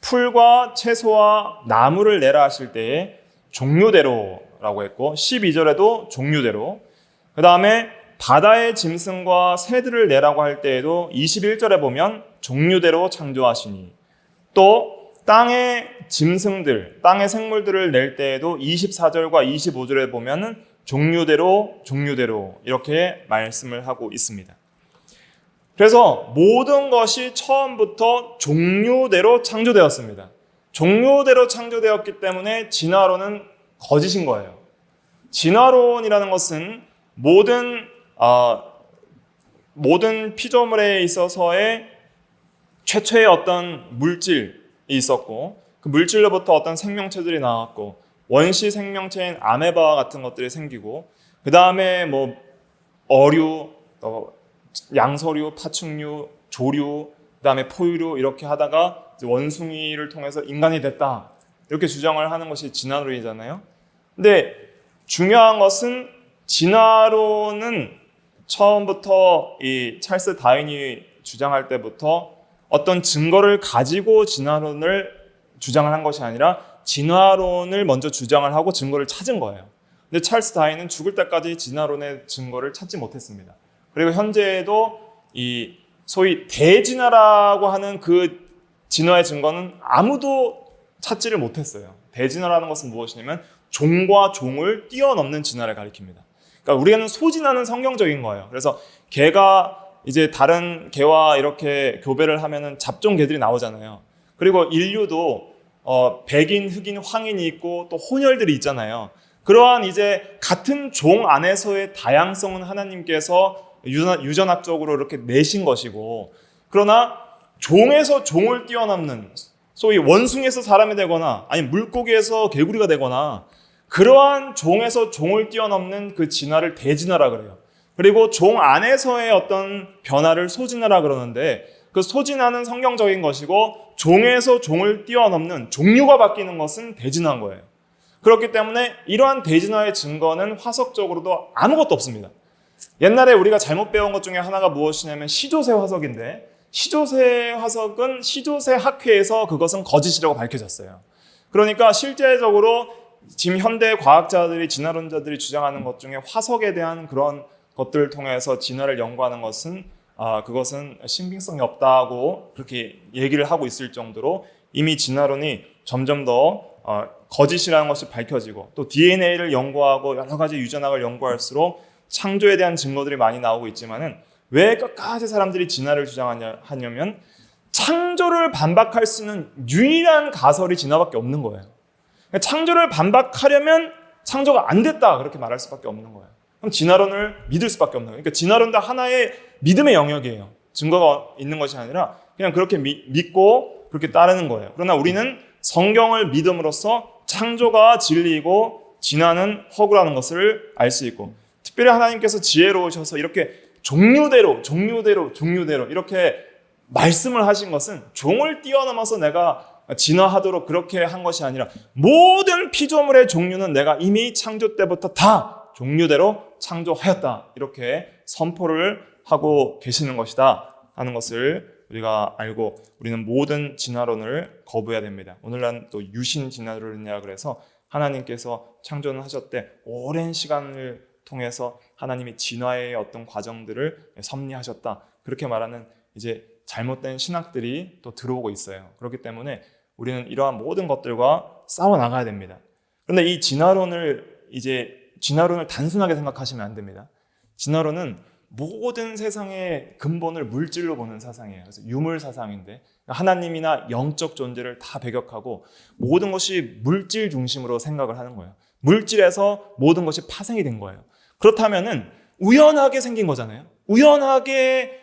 풀과 채소와 나무를 내라 하실 때에 종류대로라고 했고 12절에도 종류대로, 그 다음에 바다의 짐승과 새들을 내라고 할 때에도 21절에 보면 종류대로 창조하시니, 또 땅의 짐승들, 땅의 생물들을 낼 때에도 24절과 25절에 보면은 종류대로 이렇게 말씀을 하고 있습니다. 그래서 모든 것이 처음부터 종류대로 창조되었습니다. 종류대로 창조되었기 때문에 진화론은 거짓인 거예요. 진화론이라는 것은 모든 피조물에 있어서의 최초의 어떤 물질이 있었고, 그 물질로부터 어떤 생명체들이 나왔고, 원시 생명체인 아메바와 같은 것들이 생기고, 그 다음에 어류, 양서류, 파충류, 조류, 그 다음에 포유류 이렇게 하다가 원숭이를 통해서 인간이 됐다, 이렇게 주장을 하는 것이 진화론이잖아요. 근데 중요한 것은 진화론은 처음부터 이 찰스 다윈이 주장할 때부터 어떤 증거를 가지고 진화론을 주장을 한 것이 아니라 진화론을 먼저 주장을 하고 증거를 찾은 거예요. 근데 찰스 다윈은 죽을 때까지 진화론의 증거를 찾지 못했습니다. 그리고 현재에도 이 소위 대진화라고 하는 그 진화의 증거는 아무도 찾지를 못했어요. 대진화라는 것은 무엇이냐면 종과 종을 뛰어넘는 진화를 가리킵니다. 그러니까 우리는 소진화는 성경적인 거예요. 그래서 개가 이제 다른 개와 이렇게 교배를 하면은 잡종 개들이 나오잖아요. 그리고 인류도 백인, 흑인, 황인이 있고 또 혼혈들이 있잖아요. 그러한 이제 같은 종 안에서의 다양성은 하나님께서 유전학적으로 이렇게 내신 것이고, 그러나 종에서 종을 뛰어넘는, 소위 원숭이에서 사람이 되거나 아니 물고기에서 개구리가 되거나 그러한 종에서 종을 뛰어넘는 그 진화를 대진화라 그래요. 그리고 종 안에서의 어떤 변화를 소진화라 그러는데, 그 소진화는 성경적인 것이고 종에서 종을 뛰어넘는 종류가 바뀌는 것은 대진화인 거예요. 그렇기 때문에 이러한 대진화의 증거는 화석적으로도 아무것도 없습니다. 옛날에 우리가 잘못 배운 것 중에 하나가 무엇이냐면 시조새 화석인데, 시조새 화석은 시조새 학회에서 그것은 거짓이라고 밝혀졌어요. 그러니까 실제적으로 지금 현대 과학자들이, 진화론자들이 주장하는 것 중에 화석에 대한 그런 것들을 통해서 진화를 연구하는 것은 그것은 신빙성이 없다고 그렇게 얘기를 하고 있을 정도로 이미 진화론이 점점 더 거짓이라는 것이 밝혀지고, 또 DNA를 연구하고 여러 가지 유전학을 연구할수록 창조에 대한 증거들이 많이 나오고 있지만은 왜 끝까지 사람들이 진화를 주장하냐면 창조를 반박할 수 있는 유일한 가설이 진화밖에 없는 거예요. 창조를 반박하려면 창조가 안 됐다 그렇게 말할 수밖에 없는 거예요. 그럼 진화론을 믿을 수밖에 없는 거예요. 그러니까 진화론도 하나의 믿음의 영역이에요. 증거가 있는 것이 아니라 그냥 그렇게 믿고 그렇게 따르는 거예요. 그러나 우리는 성경을 믿음으로써 창조가 진리이고 진화는 허구라는 것을 알 수 있고, 특별히 하나님께서 지혜로우셔서 이렇게 종류대로 이렇게 말씀을 하신 것은 종을 뛰어넘어서 내가 진화하도록 그렇게 한 것이 아니라 모든 피조물의 종류는 내가 이미 창조 때부터 다 종류대로 창조하였다, 이렇게 선포를 하고 계시는 것이다 하는 것을 우리가 알고, 우리는 모든 진화론을 거부해야 됩니다. 오늘날 또 유신 진화론이라 그래서 하나님께서 창조는 하셨대 오랜 시간을 통해서 하나님이 진화의 어떤 과정들을 섭리하셨다, 그렇게 말하는 이제 잘못된 신학들이 또 들어오고 있어요. 그렇기 때문에 우리는 이러한 모든 것들과 싸워 나가야 됩니다. 그런데 이 진화론을 단순하게 생각하시면 안 됩니다. 진화론은 모든 세상의 근본을 물질로 보는 사상이에요. 그래서 유물 사상인데 하나님이나 영적 존재를 다 배격하고 모든 것이 물질 중심으로 생각을 하는 거예요. 물질에서 모든 것이 파생이 된 거예요. 그렇다면은 우연하게 생긴 거잖아요. 우연하게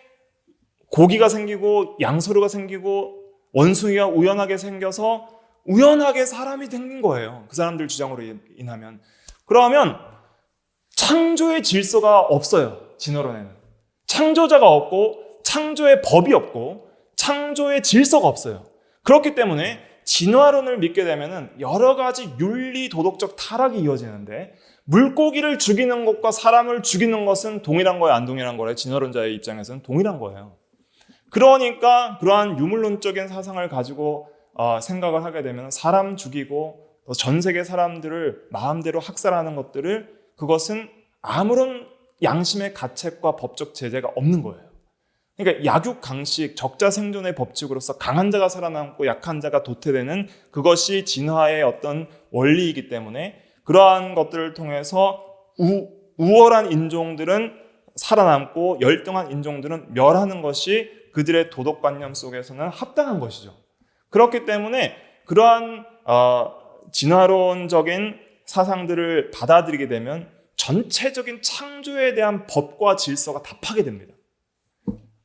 고기가 생기고 양서류가 생기고 원숭이가 우연하게 생겨서 우연하게 사람이 생긴 거예요. 그 사람들 주장으로 인하면. 그러면 창조의 질서가 없어요. 진화론에는. 창조자가 없고 창조의 법이 없고 창조의 질서가 없어요. 그렇기 때문에 진화론을 믿게 되면 여러 가지 윤리 도덕적 타락이 이어지는데, 물고기를 죽이는 것과 사람을 죽이는 것은 동일한 거예요, 안 동일한 거예요? 진화론자의 입장에서는 동일한 거예요. 그러니까 그러한 유물론적인 사상을 가지고 생각을 하게 되면 사람 죽이고 전 세계 사람들을 마음대로 학살하는 것들을, 그것은 아무런 양심의 가책과 법적 제재가 없는 거예요. 그러니까 약육강식, 적자 생존의 법칙으로서 강한 자가 살아남고 약한 자가 도태되는 그것이 진화의 어떤 원리이기 때문에 그러한 것들을 통해서 우월한 인종들은 살아남고 열등한 인종들은 멸하는 것이 그들의 도덕관념 속에서는 합당한 것이죠. 그렇기 때문에 그러한 진화론적인 사상들을 받아들이게 되면 전체적인 창조에 대한 법과 질서가 다 파괴됩니다.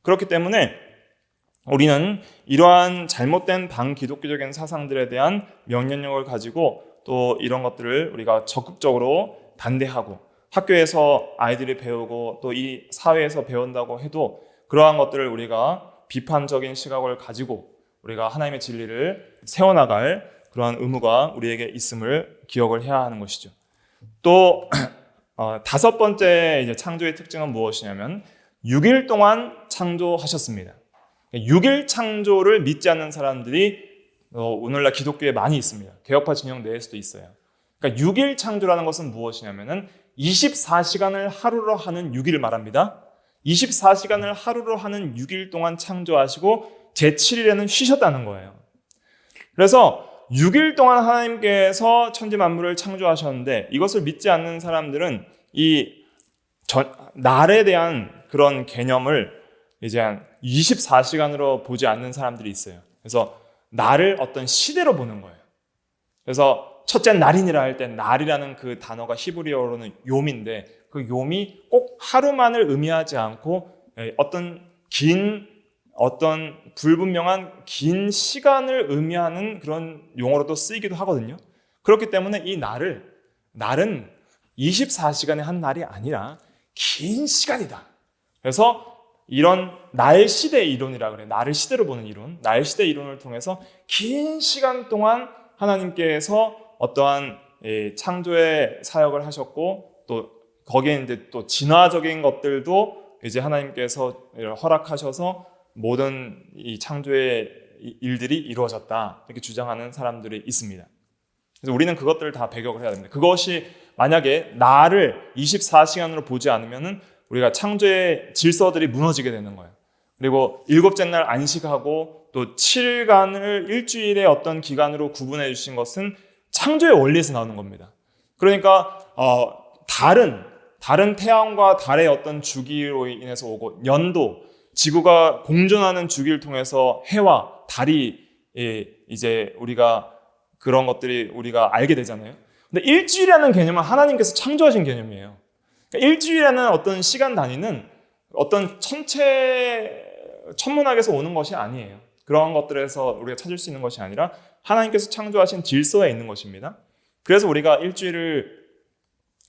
그렇기 때문에 우리는 이러한 잘못된 반기독교적인 사상들에 대한 명령력을 가지고 또 이런 것들을 우리가 적극적으로 반대하고 학교에서 아이들이 배우고 또 이 사회에서 배운다고 해도 그러한 것들을 우리가 비판적인 시각을 가지고 우리가 하나님의 진리를 세워나갈 그러한 의무가 우리에게 있음을 기억을 해야 하는 것이죠. 또 다섯 번째 이제 창조의 특징은 무엇이냐면 6일 동안 창조하셨습니다. 6일 창조를 믿지 않는 사람들이 오늘날 기독교에 많이 있습니다. 개혁파 진영 내에서도 있어요. 그러니까 6일 창조라는 것은 무엇이냐면은 24시간을 하루로 하는 6일을 말합니다. 24시간을 하루로 하는 6일 동안 창조하시고 제7일에는 쉬셨다는 거예요. 그래서 6일 동안 하나님께서 천지 만물을 창조하셨는데 이것을 믿지 않는 사람들은 이 날에 대한 그런 개념을 이제 한 24시간으로 보지 않는 사람들이 있어요. 그래서 날을 어떤 시대로 보는 거예요. 그래서 첫째 날이니라 할 때 날이라는 그 단어가 히브리어로는 요미인데 그 요미 꼭 하루만을 의미하지 않고 어떤 불분명한 긴 시간을 의미하는 그런 용어로도 쓰이기도 하거든요. 그렇기 때문에 이 날은 24시간의 한 날이 아니라 긴 시간이다. 그래서 이런 날시대 이론이라 그래요. 날을 시대로 보는 이론, 날시대 이론을 통해서 긴 시간 동안 하나님께서 어떠한 창조의 사역을 하셨고 또 거기에 이제 또 진화적인 것들도 이제 하나님께서 허락하셔서 모든 이 창조의 일들이 이루어졌다 이렇게 주장하는 사람들이 있습니다. 그래서 우리는 그것들을 다 배격을 해야 됩니다. 그것이 만약에 나를 24시간으로 보지 않으면은 우리가 창조의 질서들이 무너지게 되는 거예요. 그리고 일곱째 날 안식하고 또 7일간을 일주일의 어떤 기간으로 구분해 주신 것은 창조의 원리에서 나오는 겁니다. 그러니까 다른 태양과 달의 어떤 주기로 인해서 오고 년도, 지구가 공전하는 주기를 통해서 해와 달이 이제 우리가 그런 것들이 우리가 알게 되잖아요. 근데 일주일이라는 개념은 하나님께서 창조하신 개념이에요. 그러니까 일주일이라는 어떤 시간 단위는 어떤 천문학에서 오는 것이 아니에요. 그런 것들에서 우리가 찾을 수 있는 것이 아니라 하나님께서 창조하신 질서에 있는 것입니다. 그래서 우리가 일주일을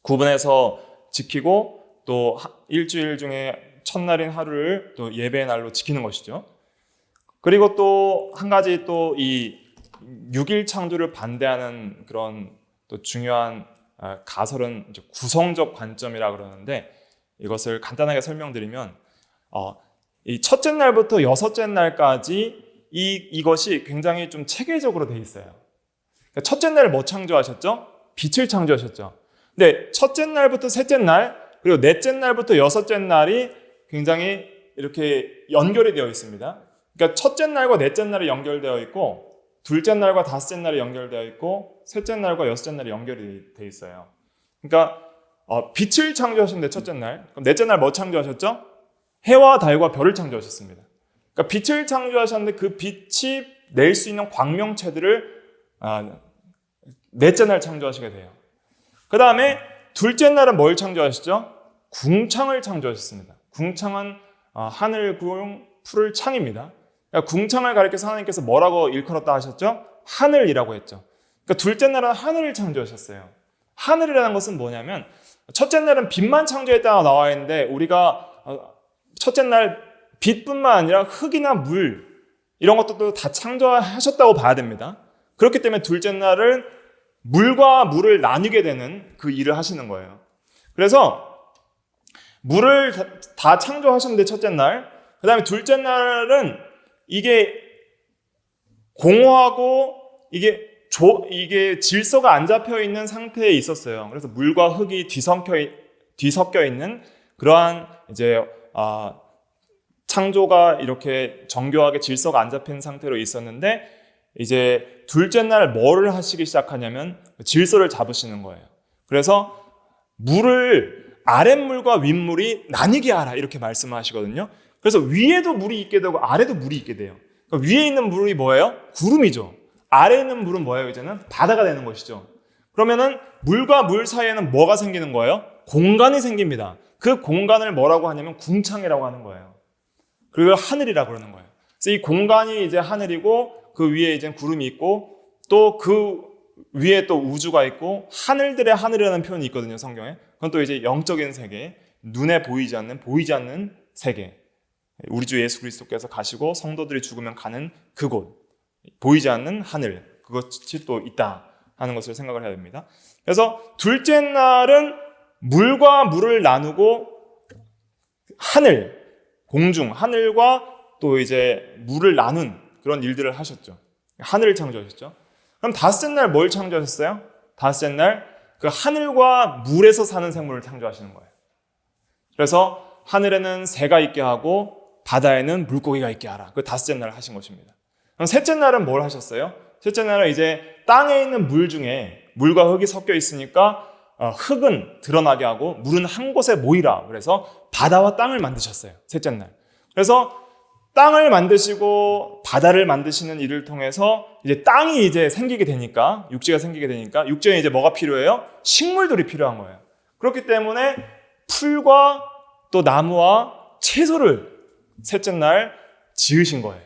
구분해서 지키고 또 일주일 중에 첫날인 하루를 또 예배의 날로 지키는 것이죠. 그리고 또 한 가지 또 이 6일 창조를 반대하는 그런 또 중요한 가설은 이제 구성적 관점이라 그러는데 이것을 간단하게 설명드리면 이 첫째 날부터 여섯째 날까지 이것이 굉장히 좀 체계적으로 돼 있어요. 그러니까 첫째 날 뭐 창조하셨죠? 빛을 창조하셨죠. 근데 첫째 날부터 셋째 날 그리고 넷째 날부터 여섯째 날이 굉장히 이렇게 연결이 되어 있습니다. 그러니까 첫째 날과 넷째 날이 연결되어 있고 둘째 날과 다섯째 날이 연결되어 있고 셋째 날과 여섯째 날이 연결이 되어 있어요. 그러니까 빛을 창조하셨는데 첫째 날, 그럼 넷째 날 뭐 창조하셨죠? 해와 달과 별을 창조하셨습니다. 그러니까 빛을 창조하셨는데 그 빛이 낼 수 있는 광명체들을 넷째 날 창조하시게 돼요. 그 다음에 둘째 날은 뭘 창조하시죠? 궁창을 창조하셨습니다. 궁창은 하늘, 궁, 풀을 창입니다. 그러니까 궁창을 가리켜서 하나님께서 뭐라고 일컬었다 하셨죠? 하늘이라고 했죠. 그러니까 둘째 날은 하늘을 창조하셨어요. 하늘이라는 것은 뭐냐면 첫째 날은 빛만 창조했다고 나와 있는데 우리가 첫째 날 빛뿐만 아니라 흙이나 물 이런 것들도 다 창조하셨다고 봐야 됩니다. 그렇기 때문에 둘째 날은 물과 물을 나누게 되는 그 일을 하시는 거예요. 그래서 물을 다 창조하셨는데 첫째 날, 그 다음에 둘째 날은 이게 공허하고 이게 질서가 안 잡혀 있는 상태에 있었어요. 그래서 물과 흙이 뒤섞여 있는 그러한 이제 창조가 이렇게 정교하게 질서가 안 잡힌 상태로 있었는데 이제 둘째 날 뭐를 하시기 시작하냐면 질서를 잡으시는 거예요. 그래서 물을 아랫물과 윗물이 나뉘게 하라 이렇게 말씀하시거든요. 그래서 위에도 물이 있게 되고 아래도 물이 있게 돼요. 그러니까 위에 있는 물이 뭐예요? 구름이죠. 아래에 있는 물은 뭐예요? 이제는 바다가 되는 것이죠. 그러면은 물과 물 사이에는 뭐가 생기는 거예요? 공간이 생깁니다. 그 공간을 뭐라고 하냐면 궁창이라고 하는 거예요. 그걸 하늘이라고 그러는 거예요. 그래서 이 공간이 이제 하늘이고 그 위에 이제 구름이 있고 또 그 위에 또 우주가 있고 하늘들의 하늘이라는 표현이 있거든요, 성경에. 그건 또 이제 영적인 세계, 눈에 보이지 않는 세계. 우리 주 예수 그리스도께서 가시고 성도들이 죽으면 가는 그곳, 보이지 않는 하늘, 그것이 또 있다 하는 것을 생각을 해야 됩니다. 그래서 둘째 날은 물과 물을 나누고 하늘, 공중, 하늘과 또 이제 물을 나눈 그런 일들을 하셨죠. 하늘을 창조하셨죠. 그럼 다섯째 날 뭘 창조하셨어요? 다섯째 날 그 하늘과 물에서 사는 생물을 창조하시는 거예요. 그래서 하늘에는 새가 있게 하고 바다에는 물고기가 있게 하라. 그 다섯째 날 하신 것입니다. 그럼 셋째 날은 뭘 하셨어요? 셋째 날은 이제 땅에 있는 물 중에 물과 흙이 섞여 있으니까 흙은 드러나게 하고 물은 한 곳에 모이라. 그래서 바다와 땅을 만드셨어요. 셋째 날. 그래서 땅을 만드시고 바다를 만드시는 일을 통해서 이제 땅이 이제 생기게 되니까, 육지가 생기게 되니까 육지에 이제 뭐가 필요해요? 식물들이 필요한 거예요. 그렇기 때문에 풀과 또 나무와 채소를 셋째 날 지으신 거예요.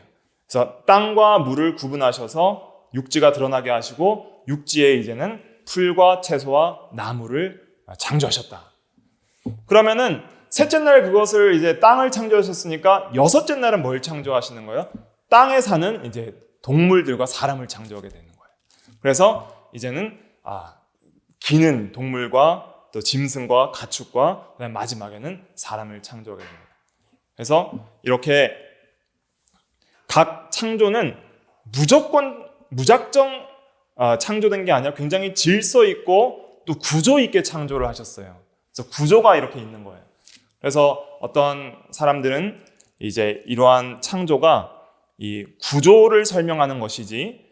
그래서 땅과 물을 구분하셔서 육지가 드러나게 하시고 육지에 이제는 풀과 채소와 나무를 창조하셨다. 그러면은 셋째 날 그것을 이제 땅을 창조하셨으니까 여섯째 날은 뭘 창조하시는 거예요? 땅에 사는 이제 동물들과 사람을 창조하게 되는 거예요. 그래서 이제는 기는 동물과 또 짐승과 가축과 그다음 마지막에는 사람을 창조하게 됩니다. 그래서 이렇게 각 창조는 무작정 창조된 게 아니라 굉장히 질서 있고 또 구조 있게 창조를 하셨어요. 그래서 구조가 이렇게 있는 거예요. 그래서 어떤 사람들은 이제 이러한 창조가 이 구조를 설명하는 것이지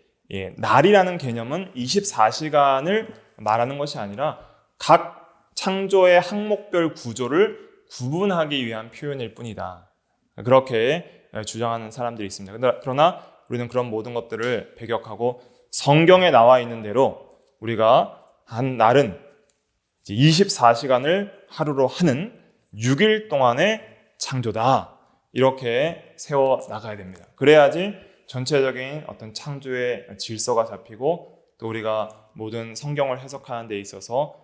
날이라는 개념은 24시간을 말하는 것이 아니라 각 창조의 항목별 구조를 구분하기 위한 표현일 뿐이다. 그렇게 주장하는 사람들이 있습니다. 그러나 우리는 그런 모든 것들을 배격하고 성경에 나와 있는 대로 우리가 한 날은 24시간을 하루로 하는 6일 동안의 창조다. 이렇게 세워 나가야 됩니다. 그래야지 전체적인 어떤 창조의 질서가 잡히고 또 우리가 모든 성경을 해석하는 데 있어서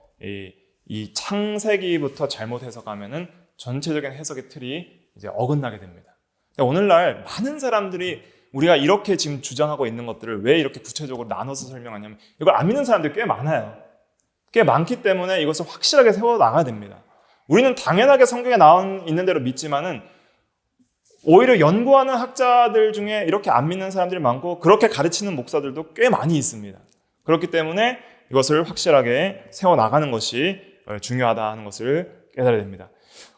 이 창세기부터 잘못 해석하면은 전체적인 해석의 틀이 이제 어긋나게 됩니다. 오늘날 많은 사람들이 우리가 이렇게 지금 주장하고 있는 것들을 왜 이렇게 구체적으로 나눠서 설명하냐면 이걸 안 믿는 사람들이 꽤 많아요. 꽤 많기 때문에 이것을 확실하게 세워 나가야 됩니다. 우리는 당연하게 성경에 나와 있는 대로 믿지만은 오히려 연구하는 학자들 중에 이렇게 안 믿는 사람들이 많고 그렇게 가르치는 목사들도 꽤 많이 있습니다. 그렇기 때문에 이것을 확실하게 세워 나가는 것이 중요하다 하는 것을 깨달아야 됩니다.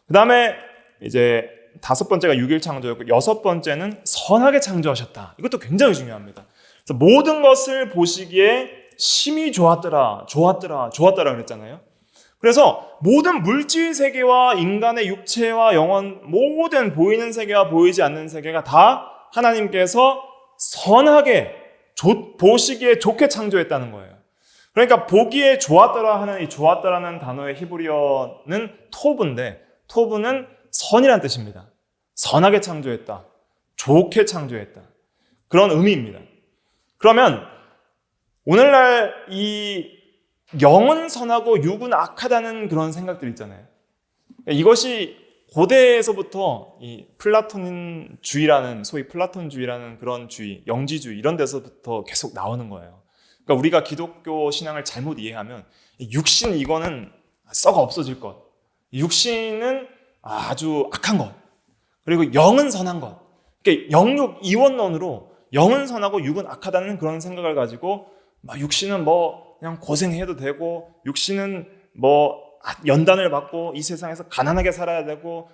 그 다음에 이제 다섯 번째가 6일 창조였고 여섯 번째는 선하게 창조하셨다. 이것도 굉장히 중요합니다. 그래서 모든 것을 보시기에 심히 좋았더라 그랬잖아요. 그래서 모든 물질 세계와 인간의 육체와 영혼, 모든 보이는 세계와 보이지 않는 세계가 다 하나님께서 선하게 보시기에 좋게 창조했다는 거예요. 그러니까 보기에 좋았더라 하는 이 좋았더라는 단어의 히브리어는 토브인데 토브는 선이라는 뜻입니다. 선하게 창조했다. 좋게 창조했다. 그런 의미입니다. 그러면 오늘날 이 영은 선하고 육은 악하다는 그런 생각들 있잖아요. 이것이 고대에서부터 이 플라톤주의라는 소위 플라톤주의라는 그런 주의, 영지주의 이런 데서부터 계속 나오는 거예요. 그러니까 우리가 기독교 신앙을 잘못 이해하면 육신 이거는 썩어 없어질 것, 육신은 아주 악한 것, 그리고 영은 선한 것. 그러니까 영육 이원론으로 영은 선하고 육은 악하다는 그런 생각을 가지고 막 육신은 뭐 그냥 고생해도 되고 육신은 뭐 연단을 받고 이 세상에서 가난하게 살아야 되고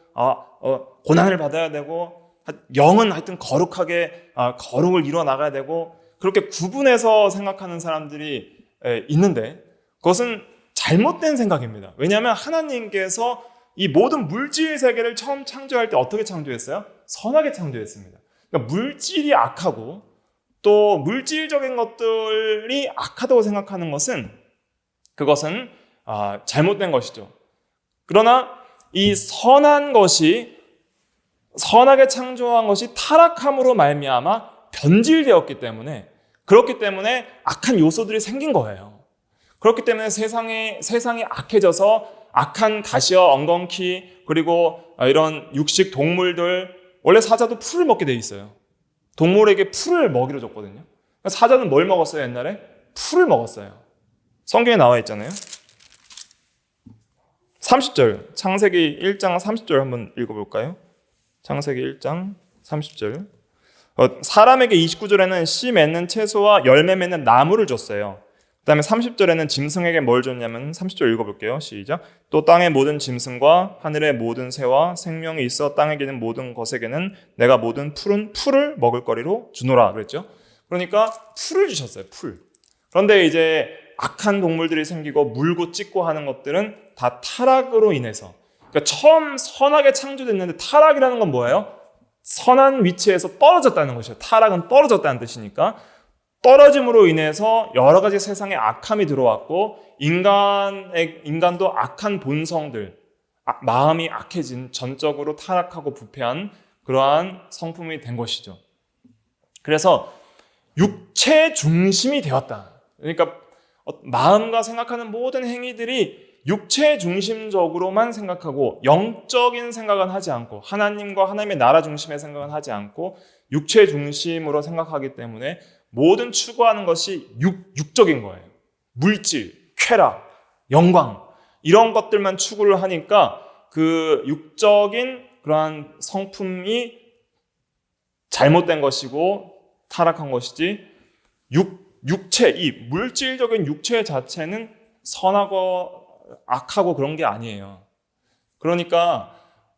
고난을 받아야 되고 영은 하여튼 거룩하게 거룩을 이루어 나가야 되고 그렇게 구분해서 생각하는 사람들이 있는데 그것은 잘못된 생각입니다. 왜냐하면 하나님께서 이 모든 물질 세계를 처음 창조할 때 어떻게 창조했어요? 선하게 창조했습니다. 그러니까 물질이 악하고 또 물질적인 것들이 악하다고 생각하는 것은 그것은 잘못된 것이죠. 그러나 이 선한 것이 선하게 창조한 것이 타락함으로 말미암아 변질되었기 때문에 그렇기 때문에 악한 요소들이 생긴 거예요. 그렇기 때문에 세상이 악해져서 악한 가시와 엉겅퀴 그리고 이런 육식 동물들 원래 사자도 풀을 먹게 돼 있어요. 동물에게 풀을 먹이로 줬거든요. 사자는 뭘 먹었어요? 옛날에? 풀을 먹었어요. 성경에 나와 있잖아요. 30절 창세기 1장 30절 한번 읽어볼까요? 창세기 1장 30절 사람에게 29절에는 씨 맺는 채소와 열매 맺는 나무를 줬어요. 그 다음에 30절에는 짐승에게 뭘 줬냐면 30절 읽어볼게요. 시작. 또 땅의 모든 짐승과 하늘의 모든 새와 생명이 있어 땅에 기는 모든 것에게는 내가 모든 푸른 풀을 먹을 거리로 주노라 그랬죠. 그러니까 풀을 주셨어요. 풀. 그런데 이제 악한 동물들이 생기고 물고 찢고 하는 것들은 다 타락으로 인해서 그러니까 처음 선하게 창조됐는데 타락이라는 건 뭐예요? 선한 위치에서 떨어졌다는 것이에요. 타락은 떨어졌다는 뜻이니까 떨어짐으로 인해서 여러 가지 세상에 악함이 들어왔고 인간도 악한 본성들, 마음이 악해진 전적으로 타락하고 부패한 그러한 성품이 된 것이죠. 그래서 육체 중심이 되었다. 그러니까 마음과 생각하는 모든 행위들이 육체 중심적으로만 생각하고 영적인 생각은 하지 않고 하나님과 하나님의 나라 중심의 생각은 하지 않고 육체 중심으로 생각하기 때문에 모든 추구하는 것이 육적인 거예요. 물질, 쾌락, 영광 이런 것들만 추구를 하니까 그 육적인 그러한 성품이 잘못된 것이고 타락한 것이지 육체, 이 물질적인 육체 자체는 선하고 악하고 그런 게 아니에요. 그러니까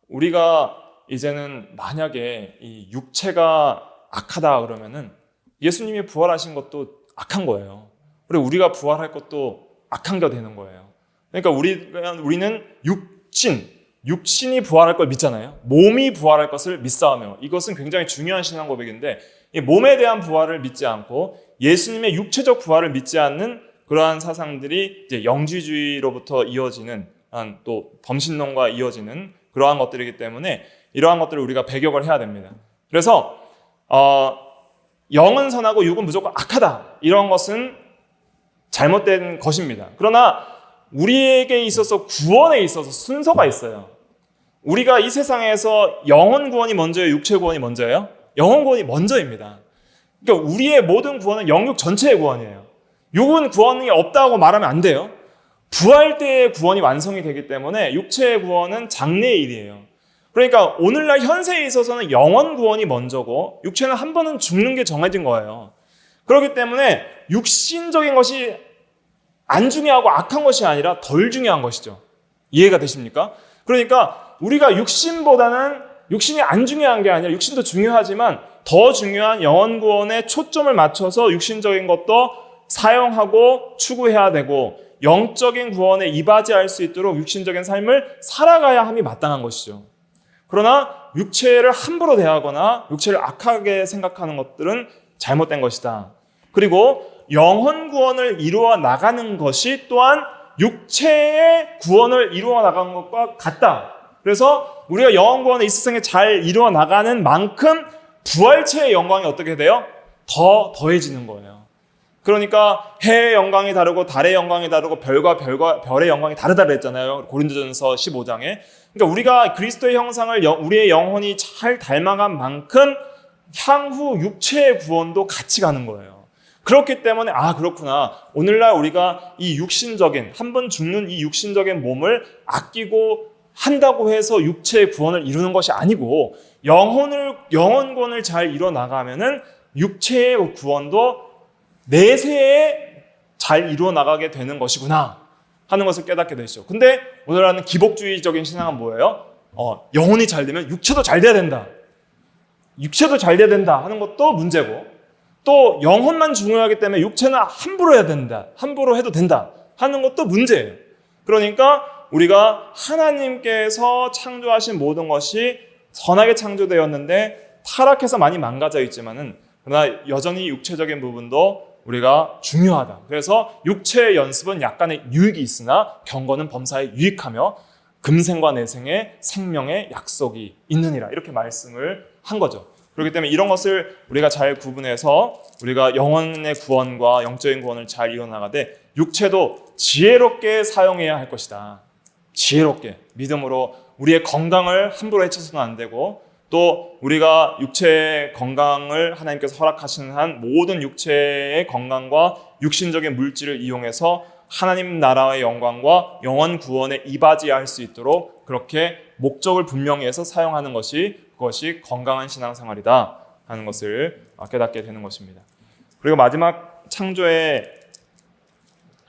우리가 이제는 만약에 이 육체가 악하다 그러면은 예수님이 부활하신 것도 악한 거예요. 그리고 우리가 부활할 것도 악한 게 되는 거예요. 그러니까 우리는 육신이 부활할 걸 믿잖아요. 몸이 부활할 것을 믿사오며 이것은 굉장히 중요한 신앙 고백인데 이 몸에 대한 부활을 믿지 않고 예수님의 육체적 부활을 믿지 않는 그러한 사상들이 이제 영지주의로부터 이어지는 또 범신론과 이어지는 그러한 것들이기 때문에 이러한 것들을 우리가 배격을 해야 됩니다. 그래서 영은 선하고 육은 무조건 악하다. 이런 것은 잘못된 것입니다. 그러나 우리에게 있어서 구원에 있어서 순서가 있어요. 우리가 이 세상에서 영혼 구원이 먼저예요? 육체 구원이 먼저예요? 영혼 구원이 먼저입니다. 그러니까 우리의 모든 구원은 영육 전체의 구원이에요. 육은 구원이 없다고 말하면 안 돼요. 부활 때의 구원이 완성이 되기 때문에 육체의 구원은 장래의 일이에요. 그러니까 오늘날 현세에 있어서는 영원 구원이 먼저고 육체는 한 번은 죽는 게 정해진 거예요. 그렇기 때문에 육신적인 것이 안 중요하고 악한 것이 아니라 덜 중요한 것이죠. 이해가 되십니까? 그러니까 우리가 육신이 안 중요한 게 아니라 육신도 중요하지만 더 중요한 영원 구원에 초점을 맞춰서 육신적인 것도 사용하고 추구해야 되고 영적인 구원에 이바지할 수 있도록 육신적인 삶을 살아가야 함이 마땅한 것이죠. 그러나 육체를 함부로 대하거나 육체를 악하게 생각하는 것들은 잘못된 것이다. 그리고 영혼 구원을 이루어 나가는 것이 또한 육체의 구원을 이루어 나가는 것과 같다. 그래서 우리가 영혼 구원을 이 세상에 잘 이루어 나가는 만큼 부활체의 영광이 어떻게 돼요? 더해지는 거예요. 그러니까 해의 영광이 다르고 달의 영광이 다르고 별과 별의 영광이 다르다 그랬잖아요. 고린도전서 15장에. 그러니까 우리가 그리스도의 형상을 우리의 영혼이 잘 닮아간 만큼 향후 육체의 구원도 같이 가는 거예요. 그렇기 때문에 그렇구나. 오늘날 우리가 이 육신적인 한 번 죽는 이 육신적인 몸을 아끼고 한다고 해서 육체의 구원을 이루는 것이 아니고 영혼 구원을 잘 이뤄 나가면은 육체의 구원도 내세에 잘 이루어 나가게 되는 것이구나. 하는 것을 깨닫게 되시죠. 근데 오늘날은 기복주의적인 신앙은 뭐예요? 영혼이 잘 되면 육체도 잘 돼야 된다. 육체도 잘 돼야 된다 하는 것도 문제고, 또 영혼만 중요하기 때문에 육체는 함부로 해야 된다. 함부로 해도 된다 하는 것도 문제예요. 그러니까 우리가 하나님께서 창조하신 모든 것이 선하게 창조되었는데 타락해서 많이 망가져 있지만은, 그러나 여전히 육체적인 부분도 우리가 중요하다. 그래서 육체의 연습은 약간의 유익이 있으나 경건은 범사에 유익하며 금생과 내생의 생명의 약속이 있느니라, 이렇게 말씀을 한 거죠. 그렇기 때문에 이런 것을 우리가 잘 구분해서 우리가 영혼의 구원과 영적인 구원을 잘 이뤄나가되, 육체도 지혜롭게 사용해야 할 것이다. 지혜롭게 믿음으로 우리의 건강을 함부로 해쳐서는 안 되고, 또 우리가 육체의 건강을 하나님께서 허락하시는 한 모든 육체의 건강과 육신적인 물질을 이용해서 하나님 나라의 영광과 영원 구원에 이바지할 수 있도록 그렇게 목적을 분명히 해서 사용하는 것이, 그것이 건강한 신앙생활이다 하는 것을 깨닫게 되는 것입니다. 그리고 마지막 창조의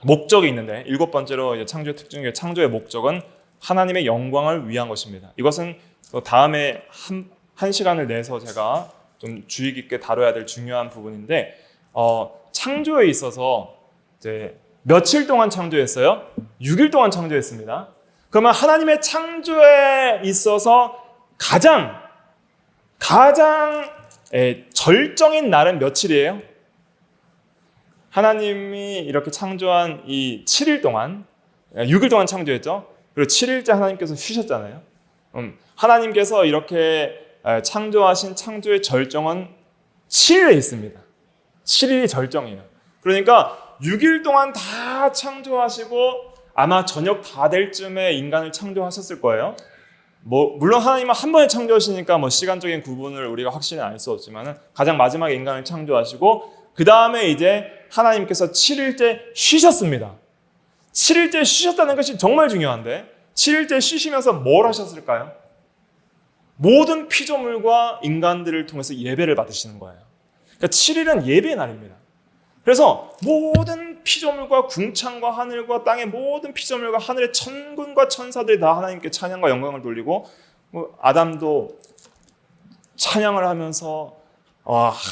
목적이 있는데, 7번째로 이제 창조의 특징 중에 창조의 목적은 하나님의 영광을 위한 것입니다. 이것은 또 다음에 한 시간을 내서 제가 좀 주의 깊게 다뤄야 될 중요한 부분인데, 창조에 있어서 이제 며칠 동안 창조했어요? 6일 동안 창조했습니다. 그러면 하나님의 창조에 있어서 가장 절정인 날은 며칠이에요? 하나님이 이렇게 창조한 이 7일 동안, 6일 동안 창조했죠. 그리고 7일째 하나님께서 쉬셨잖아요. 하나님께서 이렇게 창조하신 창조의 절정은 7일에 있습니다. 7일이 절정이에요. 그러니까 6일 동안 다 창조하시고 아마 저녁 다 될 쯤에 인간을 창조하셨을 거예요. 물론 하나님은 한 번에 창조하시니까 시간적인 구분을 우리가 확실히 알 수 없지만, 가장 마지막에 인간을 창조하시고 그 다음에 이제 하나님께서 7일째 쉬셨습니다. 7일째 쉬셨다는 것이 정말 중요한데, 7일째 쉬시면서 뭘 하셨을까요? 모든 피조물과 인간들을 통해서 예배를 받으시는 거예요. 그러니까 7일은 예배의 날입니다. 그래서 모든 피조물과 궁창과 하늘과 땅의 모든 피조물과 하늘의 천군과 천사들이 다 하나님께 찬양과 영광을 돌리고, 아담도 찬양을 하면서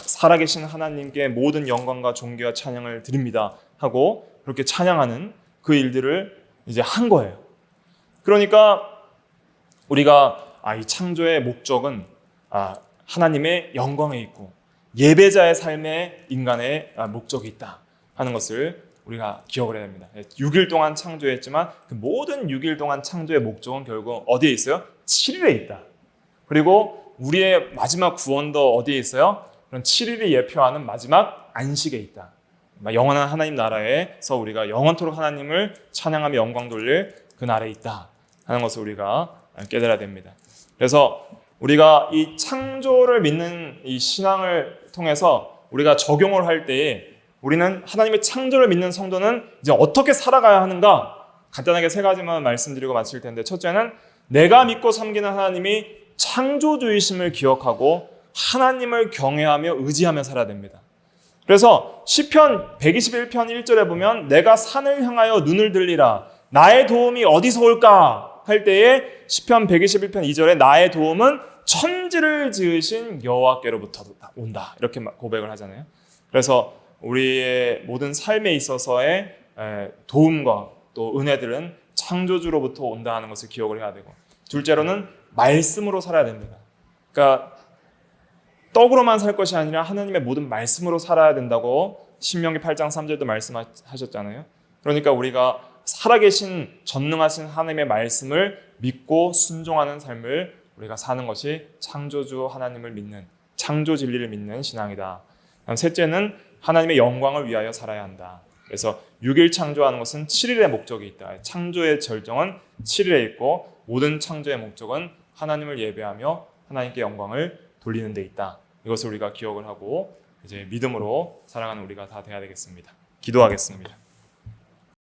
살아계신 하나님께 모든 영광과 존귀와 찬양을 드립니다 하고 그렇게 찬양하는 그 일들을 이제 한 거예요. 그러니까 우리가 이 창조의 목적은 하나님의 영광에 있고 예배자의 삶에 인간의 목적이 있다 하는 것을 우리가 기억을 해야 합니다. 6일 동안 창조했지만 그 모든 6일 동안 창조의 목적은 결국 어디에 있어요? 7일에 있다. 그리고 우리의 마지막 구원도 어디에 있어요? 그런 7일이 예표하는 마지막 안식에 있다. 영원한 하나님 나라에서 우리가 영원토록 하나님을 찬양하며 영광 돌릴 그 날에 있다 하는 것을 우리가 깨달아야 됩니다. 그래서 우리가 이 창조를 믿는 이 신앙을 통해서 우리가 적용을 할 때에 우리는 하나님의 창조를 믿는 성도는 이제 어떻게 살아가야 하는가? 간단하게 3가지만 말씀드리고 마칠 텐데, 첫째는 내가 믿고 섬기는 하나님이 창조주이심을 기억하고 하나님을 경외하며 의지하며 살아야 됩니다. 그래서 시편 121편 1절에 보면 내가 산을 향하여 눈을 들리라 나의 도움이 어디서 올까 할 때에 시편 121편 2절에 나의 도움은 천지를 지으신 여호와께로부터 온다 이렇게 고백을 하잖아요. 그래서 우리의 모든 삶에 있어서의 도움과 또 은혜들은 창조주로부터 온다 하는 것을 기억을 해야 되고, 둘째로는 말씀으로 살아야 됩니다. 그러니까 떡으로만 살 것이 아니라 하나님의 모든 말씀으로 살아야 된다고 신명기 8장 3절도 말씀하셨잖아요. 그러니까 우리가 살아계신 전능하신 하나님의 말씀을 믿고 순종하는 삶을 우리가 사는 것이 창조주 하나님을 믿는, 창조 진리를 믿는 신앙이다. 셋째는 하나님의 영광을 위하여 살아야 한다. 그래서 6일 창조하는 것은 7일의 목적이 있다. 창조의 절정은 7일에 있고 모든 창조의 목적은 하나님을 예배하며 하나님께 영광을 돌리는 데 있다. 이것을 우리가 기억을 하고 이제 믿음으로 살아가는 우리가 다 돼야 되겠습니다. 기도하겠습니다.